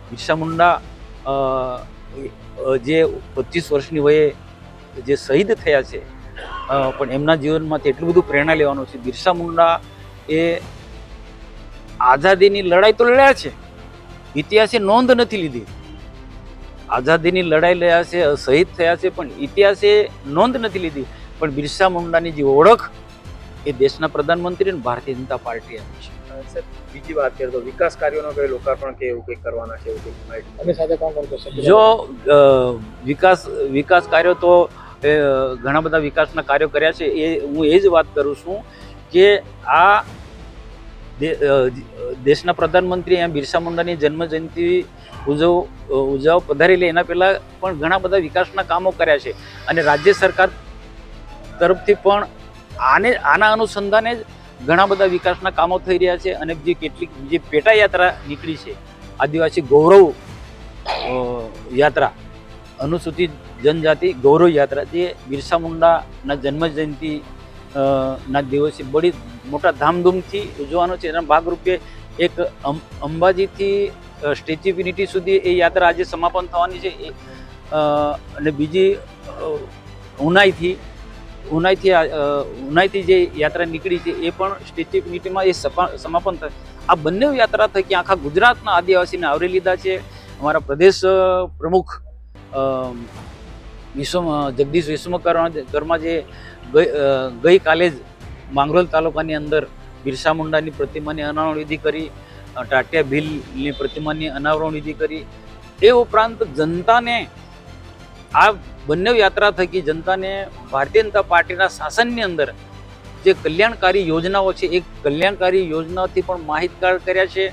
બિરસા મુંડા જે 25 વર્ષની વયે જે શહીદ થયા છે, પણ એમના જીવનમાંથી એટલું બધું પ્રેરણા લેવાનું છે. બિરસા મુંડા એ આઝાદીની લડાઈ તો લડ્યા છે, ઇતિહાસે નોંધ નથી લીધી. આઝાદીની લડાઈ લડ્યા છે, શહીદ થયા છે, પણ ઇતિહાસે નોંધ નથી લીધી. પણ બિરસા મુંડાની જે ઓળખ એ દેશના પ્રધાનમંત્રી અને ભારતીય જનતા પાર્ટી આપી છે. સર, બીજી વાત કરીએ તો વિકાસ કાર્યોનો કઈ લોકાર્પણ કે એવું કંઈક કરવાના છે, એવું કંઈક માહિતી અમે સાથે કામ કરતો જો વિકાસ કાર્યો તો ઘણા બધા વિકાસના કાર્યો કર્યા છે. હું એ જ વાત કરું છું કે આ દેશના પ્રધાનમંત્રી અહીંયા બિરસા મુંડાની જન્મ જયંતિ ઉજવવા પધારેલી એના પહેલા પણ ઘણા બધા વિકાસના કામો કર્યા છે. અને રાજ્ય સરકાર તરફથી પણ આના અનુસંધાને જ ઘણા બધા વિકાસના કામો થઈ રહ્યા છે. અને જે પેટા યાત્રા નીકળી છે, આદિવાસી ગૌરવ યાત્રા, અનુસૂચિત જનજાતિ ગૌરવ યાત્રા, જે બિરસા મુંડાના જન્મ જયંતિ ના દિવસે બડી મોટા ધામધૂમથી ઉજવવાનો છે. એના ભાગરૂપે એક અંબાજીથી સ્ટેચ્યુ ઓફ યુનિટી સુધી એ યાત્રા આજે સમાપન થવાની છે. અને બીજી ઉનાઈથી જે યાત્રા નીકળી છે એ પણ સ્ટેચ્યુ ઓફ યુનિટીમાં એ સમાપન થાય. આ બંને યાત્રા થકી આખા ગુજરાતના આદિવાસીને આવરી લીધા છે. અમારા પ્રદેશ પ્રમુખ જગદીશ વિશ્વકર્મા જે ગઈકાલે જ માંગરોળ તાલુકાની અંદર બિરસા મુંડાની પ્રતિમાની અનાવરણ વિધિ કરી, ટાટિયા ભીલની પ્રતિમાની અનાવરણ વિધિ કરી. એ ઉપરાંત જનતાને આ બંને યાત્રા થકી જનતાને ભારતીય જનતા પાર્ટીના શાસનની અંદર જે કલ્યાણકારી યોજનાઓ છે એ કલ્યાણકારી યોજનાઓથી પણ માહિતગાર કર્યા છે.